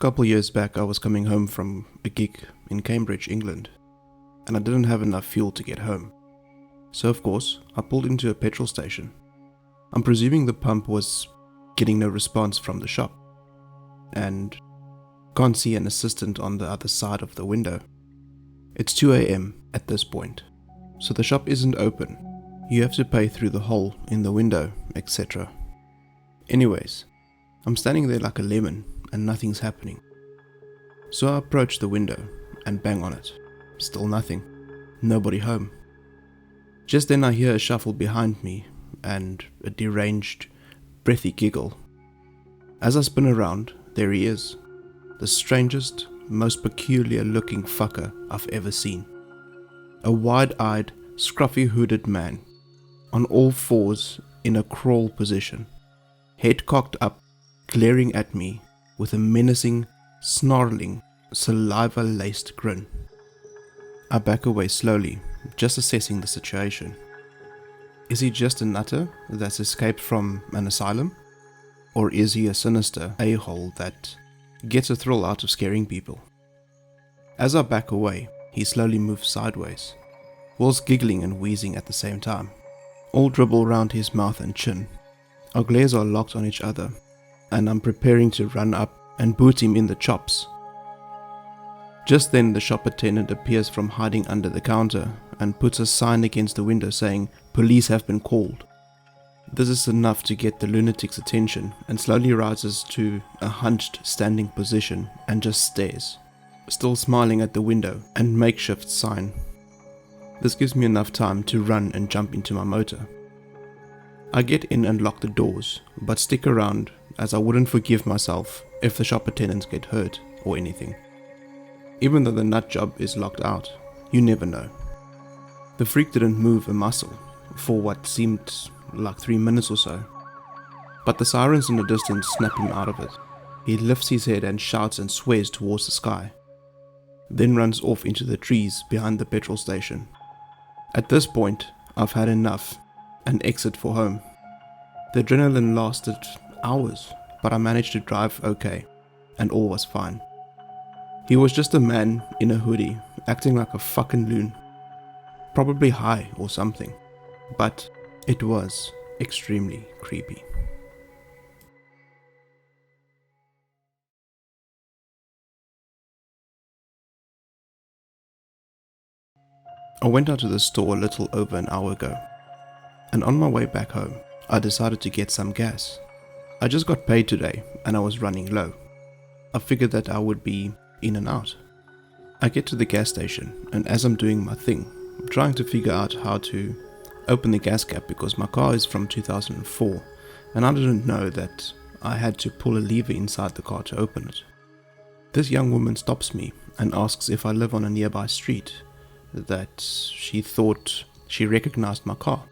couple years back, I was coming home from a gig in Cambridge, England, and I didn't have enough fuel to get home. So of course, I pulled into a petrol station. I'm presuming the pump was getting no response from the shop, and can't see an assistant on the other side of the window. It's 2 a.m. at this point, so the shop isn't open. You have to pay through the hole in the window, etc. Anyways, I'm standing there like a lemon and nothing's happening. So I approach the window and bang on it. Still nothing. Nobody home. Just then I hear a shuffle behind me and a deranged, breathy giggle. As I spin around, there he is. The strangest, most peculiar looking fucker I've ever seen. A wide-eyed, scruffy-hooded man, on all fours in a crawl position, head cocked up, glaring at me with a menacing, snarling, saliva-laced grin. I back away slowly, just assessing the situation. Is he just a nutter that's escaped from an asylum? Or is he a sinister a-hole that gets a thrill out of scaring people? As I back away, he slowly moves sideways, whilst giggling and wheezing at the same time. All dribble round his mouth and chin. Our glares are locked on each other, and I'm preparing to run up and boot him in the chops. Just then the shop attendant appears from hiding under the counter and puts a sign against the window saying, "Police have been called." This is enough to get the lunatic's attention, and slowly rises to a hunched standing position and just stares, still smiling at the window and makeshift sign. This gives me enough time to run and jump into my motor. I get in and lock the doors, but stick around as I wouldn't forgive myself if the shop attendants get hurt or anything. Even though the nut job is locked out, you never know. The freak didn't move a muscle for what seemed like 3 minutes or so, but the sirens in the distance snap him out of it. He lifts his head and shouts and swears towards the sky, then runs off into the trees behind the petrol station. At this point, I've had enough and exit for home. The adrenaline lasted hours, but I managed to drive okay, and all was fine. He was just a man in a hoodie, acting like a fucking loon. Probably high or something, but it was extremely creepy. I went out to the store a little over an hour ago, and on my way back home, I decided to get some gas. I just got paid today and I was running low. I figured that I would be in and out. I get to the gas station, and as I'm doing my thing, I'm trying to figure out how to open the gas cap because my car is from 2004 and I didn't know that I had to pull a lever inside the car to open it. This young woman stops me and asks if I live on a nearby street, that she thought she recognized my car.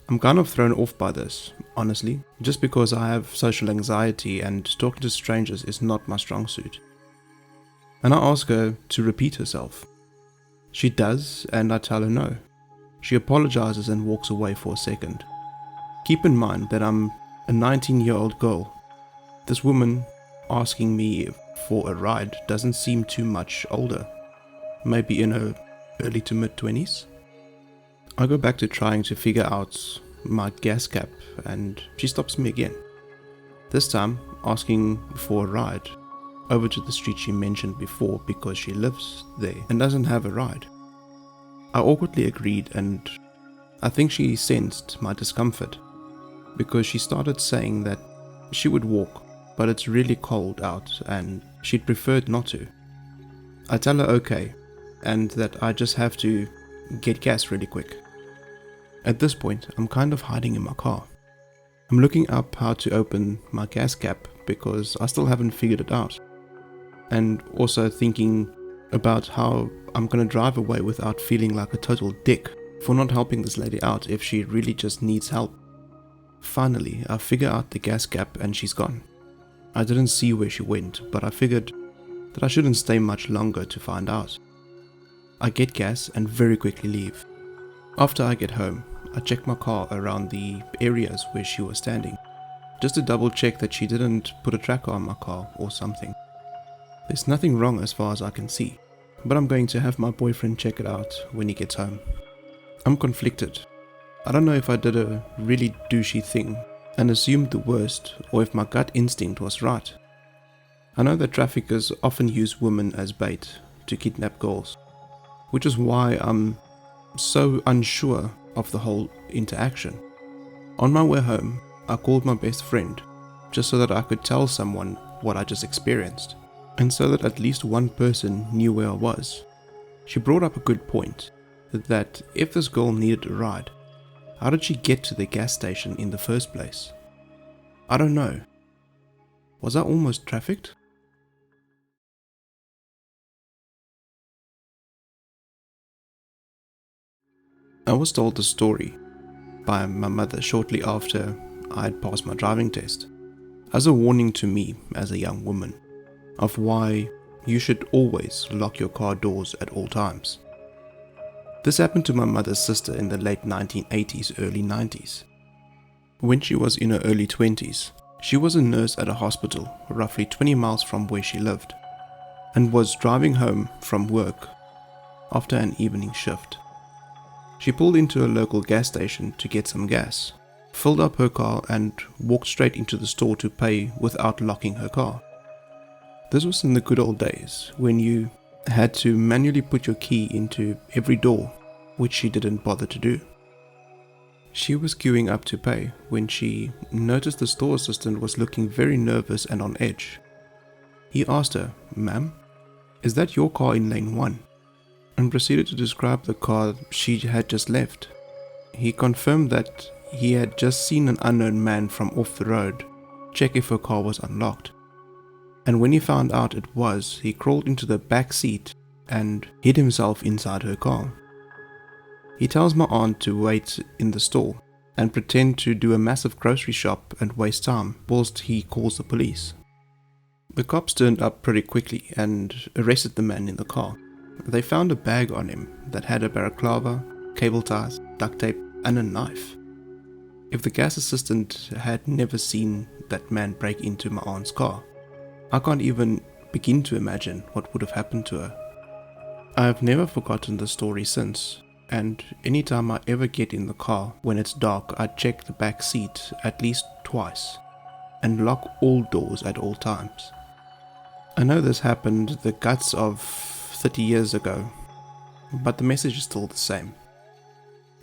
I'm kind of thrown off by this, honestly, just because I have social anxiety and talking to strangers is not my strong suit. And I ask her to repeat herself. She does, and I tell her no. She apologizes and walks away for a second. Keep in mind that I'm a 19-year-old girl. This woman asking me for a ride doesn't seem too much older, maybe in her early to mid-20s. I go back to trying to figure out my gas cap and she stops me again. This time asking for a ride over to the street she mentioned before because she lives there and doesn't have a ride. I awkwardly agreed, and I think she sensed my discomfort because she started saying that she would walk, but it's really cold out and she'd preferred not to. I tell her okay, and that I just have to get gas really quick. At this point, I'm kind of hiding in my car. I'm looking up how to open my gas cap because I still haven't figured it out. And also thinking about how I'm gonna drive away without feeling like a total dick for not helping this lady out if she really just needs help. Finally, I figure out the gas cap and she's gone. I didn't see where she went, but I figured that I shouldn't stay much longer to find out. I get gas and very quickly leave. After I get home, I check my car around the areas where she was standing, just to double check that she didn't put a tracker on my car or something. There's nothing wrong as far as I can see, but I'm going to have my boyfriend check it out when he gets home. I'm conflicted. I don't know if I did a really douchey thing and assumed the worst, or if my gut instinct was right. I know that traffickers often use women as bait to kidnap girls, which is why I'm so unsure of the whole interaction. On my way home, I called my best friend just so that I could tell someone what I just experienced, and so that at least one person knew where I was. She brought up a good point, that if this girl needed a ride, how did she get to the gas station in the first place? I don't know. Was I almost trafficked? I was told the story by my mother shortly after I had passed my driving test, as a warning to me as a young woman of why you should always lock your car doors at all times. This happened to my mother's sister in the late 1980s, early 90s. When she was in her early 20s, she was a nurse at a hospital roughly 20 miles from where she lived, and was driving home from work after an evening shift. She pulled into a local gas station to get some gas, filled up her car and walked straight into the store to pay without locking her car. This was in the good old days when you had to manually put your key into every door, which she didn't bother to do. She was queuing up to pay when she noticed the store assistant was looking very nervous and on edge. He asked her, "Ma'am, is that your car in lane 1?" and proceeded to describe the car she had just left. He confirmed that he had just seen an unknown man from off the road check if her car was unlocked. And when he found out it was, he crawled into the back seat and hid himself inside her car. He tells my aunt to wait in the store and pretend to do a massive grocery shop and waste time whilst he calls the police. The cops turned up pretty quickly and arrested the man in the car. They found a bag on him that had a balaclava, cable ties, duct tape, and a knife. If the gas assistant had never seen that man break into my aunt's car, I can't even begin to imagine what would have happened to her. I have never forgotten the story since, and anytime I ever get in the car when it's dark, I check the back seat at least twice and lock all doors at all times. I know this happened the guts of 30 years ago, but the message is still the same.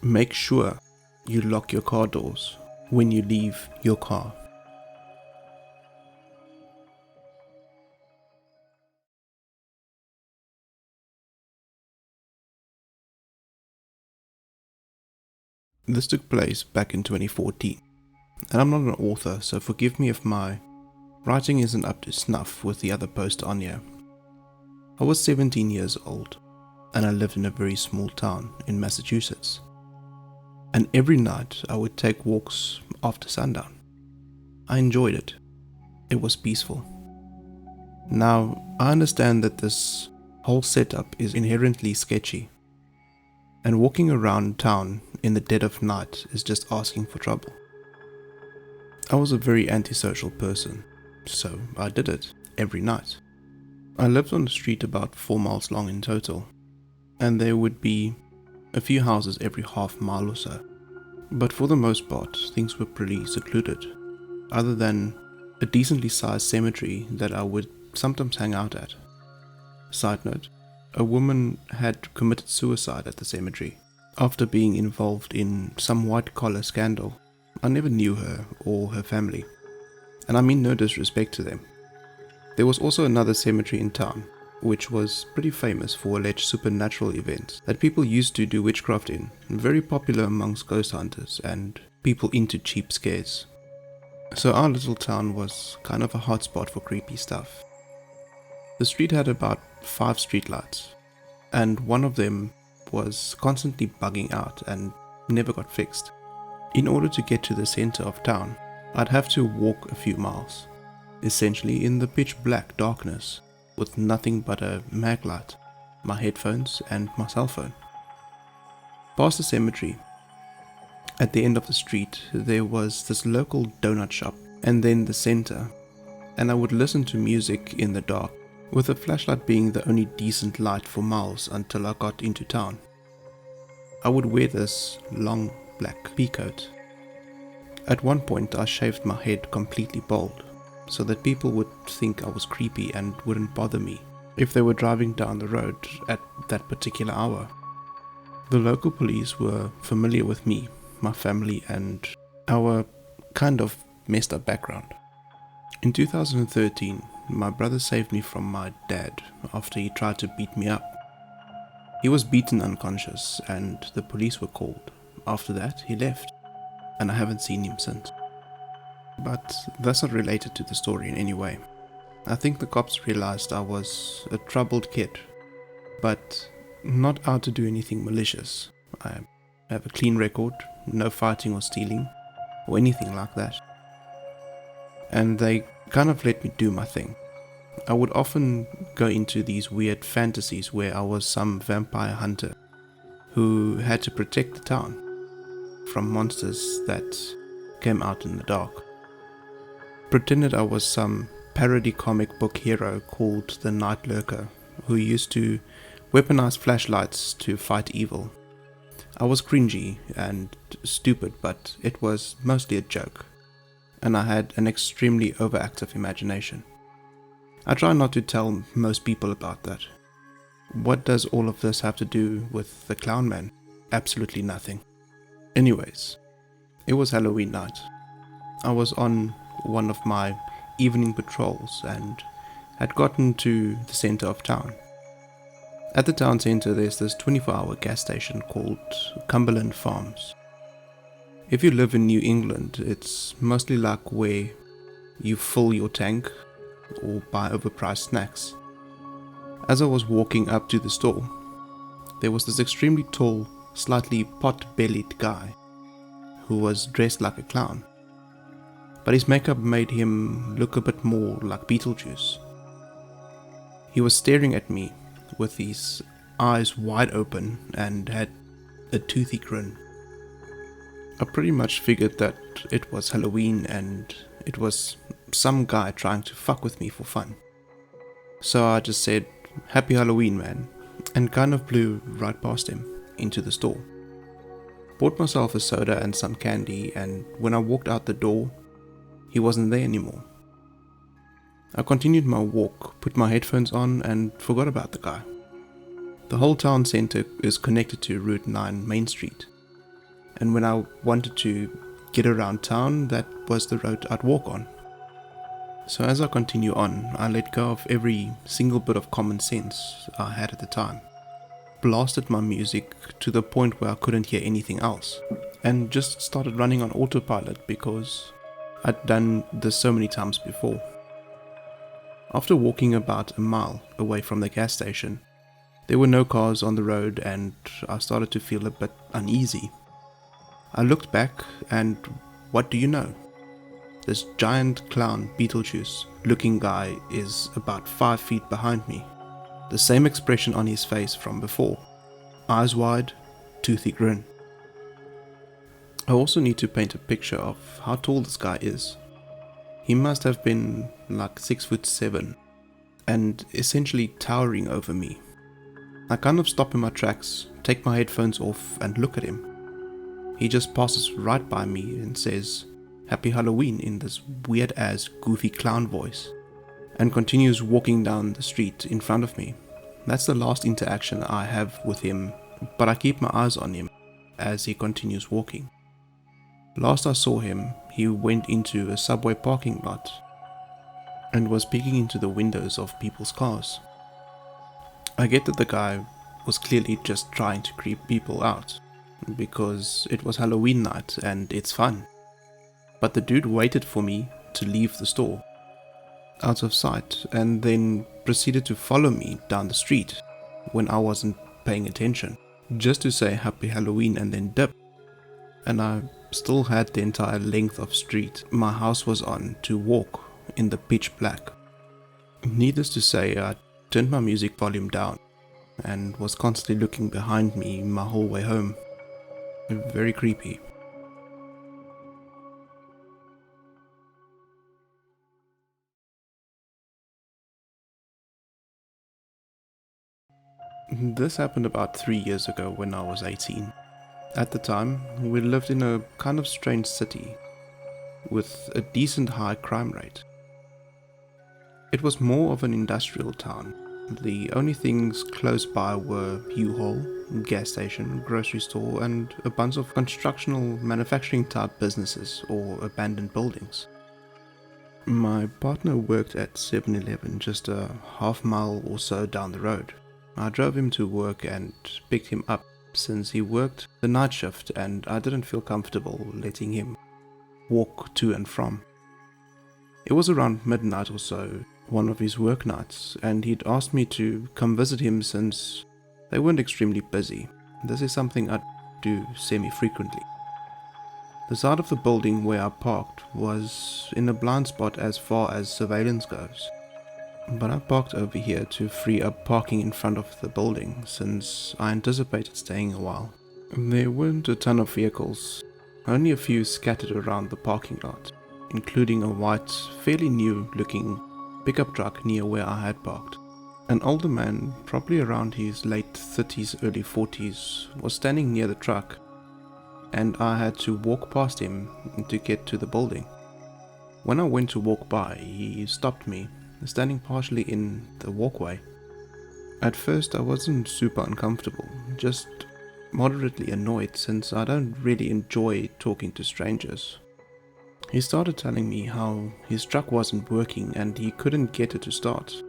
Make sure you lock your car doors when you leave your car. This took place back in 2014, and I'm not an author, so forgive me if my writing isn't up to snuff with the other posts on here. I was 17 years old, and I lived in a very small town in Massachusetts. And every night I would take walks after sundown. I enjoyed it. It was peaceful. Now, I understand that this whole setup is inherently sketchy, and walking around town in the dead of night is just asking for trouble. I was a very antisocial person, so I did it every night. I lived on a street about 4 miles long in total, and there would be a few houses every half mile or so. But for the most part, things were pretty secluded, other than a decently sized cemetery that I would sometimes hang out at. Side note, a woman had committed suicide at the cemetery after being involved in some white-collar scandal. I never knew her or her family, and I mean no disrespect to them. There was also another cemetery in town, which was pretty famous for alleged supernatural events that people used to do witchcraft in, very popular amongst ghost hunters and people into cheap scares. So our little town was kind of a hotspot for creepy stuff. The street had about 5 streetlights, and one of them was constantly bugging out and never got fixed. In order to get to the center of town, I'd have to walk a few miles, essentially in the pitch black darkness, with nothing but a mag light, my headphones and my cell phone. Past the cemetery, at the end of the street, there was this local donut shop, and then the center, and I would listen to music in the dark with a flashlight being the only decent light for miles until I got into town. I would wear this long black pea coat. At one point I shaved my head completely bald, so that people would think I was creepy and wouldn't bother me if they were driving down the road at that particular hour. The local police were familiar with me, my family, and our kind of messed up background. In 2013, my brother saved me from my dad after he tried to beat me up. He was beaten unconscious and the police were called. After that, he left, and I haven't seen him since. But that's not related to the story in any way. I think the cops realized I was a troubled kid, but not out to do anything malicious. I have a clean record, no fighting or stealing, or anything like that. And they kind of let me do my thing. I would often go into these weird fantasies where I was some vampire hunter who had to protect the town from monsters that came out in the dark. Pretended I was some parody comic book hero called the Night Lurker who used to weaponize flashlights to fight evil. I was cringy and stupid, but it was mostly a joke, and I had an extremely overactive imagination. I try not to tell most people about that. What does all of this have to do with the clown man? Absolutely nothing. Anyways, it was Halloween night. I was on one of my evening patrols and had gotten to the center of town. At the town center there's this 24-hour gas station called Cumberland Farms. If you live in New England, it's mostly like where you fill your tank or buy overpriced snacks. As I was walking up to the store, there was this extremely tall, slightly pot-bellied guy who was dressed like a clown, but his makeup made him look a bit more like Beetlejuice. He was staring at me with his eyes wide open and had a toothy grin. I pretty much figured that it was Halloween and it was some guy trying to fuck with me for fun. So I just said, "Happy Halloween, man," and kind of blew right past him into the store. Bought myself a soda and some candy, and when I walked out the door, he wasn't there anymore. I continued my walk, put my headphones on, and forgot about the guy. The whole town center is connected to Route 9 Main Street, and when I wanted to get around town, that was the road I'd walk on. So as I continue on, I let go of every single bit of common sense I had at the time, blasted my music to the point where I couldn't hear anything else, and just started running on autopilot because I'd done this so many times before. After walking about a mile away from the gas station, there were no cars on the road and I started to feel a bit uneasy. I looked back and what do you know? This giant clown Beetlejuice looking guy is about 5 feet behind me. The same expression on his face from before. Eyes wide, toothy grin. I also need to paint a picture of how tall this guy is. He must have been like 6'7" and essentially towering over me. I kind of stop in my tracks, take my headphones off and look at him. He just passes right by me and says, "Happy Halloween" in this weird ass goofy clown voice, and continues walking down the street in front of me. That's the last interaction I have with him, but I keep my eyes on him as he continues walking. Last I saw him, he went into a subway parking lot and was peeking into the windows of people's cars. I get that the guy was clearly just trying to creep people out, because it was Halloween night and it's fun. But the dude waited for me to leave the store, out of sight, and then proceeded to follow me down the street when I wasn't paying attention, just to say Happy Halloween and then dip. And I still had the entire length of street my house was on to walk in the pitch black. Needless to say, I turned my music volume down and was constantly looking behind me my whole way home. Very creepy. This happened about 3 years ago when I was 18. At the time, we lived in a kind of strange city with a decent high crime rate. It was more of an industrial town. The only things close by were U-Haul, gas station, grocery store, and a bunch of constructional manufacturing type businesses or abandoned buildings. My partner worked at 7-Eleven just a half mile or so down the road. I drove him to work and picked him up since he worked the night shift and I didn't feel comfortable letting him walk to and from. It was around midnight or so, one of his work nights, and he'd asked me to come visit him since they weren't extremely busy. This is something I do semi-frequently. The side of the building where I parked was in a blind spot as far as surveillance goes, but I parked over here to free up parking in front of the building since I anticipated staying a while. There weren't a ton of vehicles, only a few scattered around the parking lot, including a white, fairly new looking pickup truck near where I had parked. An older man, probably around his late 30s, early 40s, was standing near the truck, and I had to walk past him to get to the building. When I went to walk by, he stopped me, standing partially in the walkway. At first I wasn't super uncomfortable, just moderately annoyed since I don't really enjoy talking to strangers. He started telling me how his truck wasn't working and he couldn't get it to start.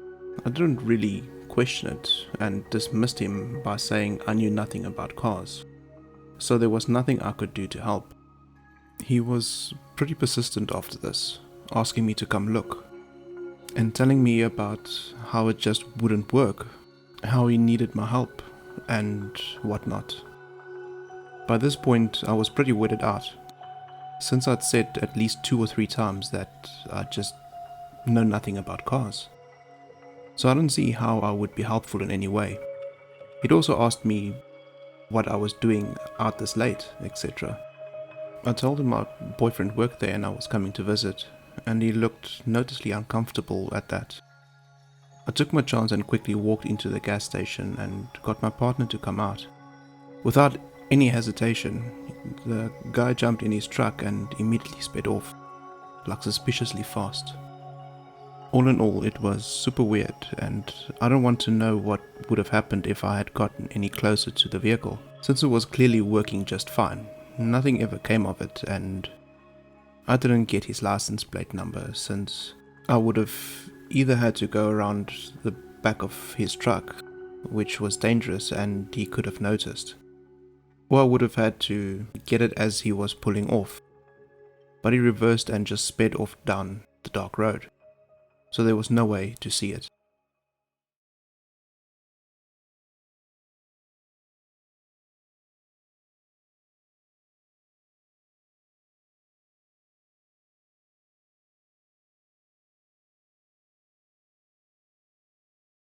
I didn't really question it and dismissed him by saying I knew nothing about cars, so there was nothing I could do to help. He was pretty persistent after this, asking me to come look, and telling me about how it just wouldn't work, how he needed my help, and whatnot. By this point, I was pretty weirded out, since I'd said at least 2 or 3 times that I just know nothing about cars. So I didn't see how I would be helpful in any way. He'd also asked me what I was doing out this late, etc. I told him my boyfriend worked there and I was coming to visit, and he looked noticeably uncomfortable at that. I took my chance and quickly walked into the gas station and got my partner to come out. Without any hesitation, the guy jumped in his truck and immediately sped off, like suspiciously fast. All in all, it was super weird, and I don't want to know what would have happened if I had gotten any closer to the vehicle, since it was clearly working just fine. Nothing ever came of it, and I didn't get his license plate number, since I would have either had to go around the back of his truck, which was dangerous and he could have noticed, or I would have had to get it as he was pulling off. But he reversed and just sped off down the dark road, so there was no way to see it.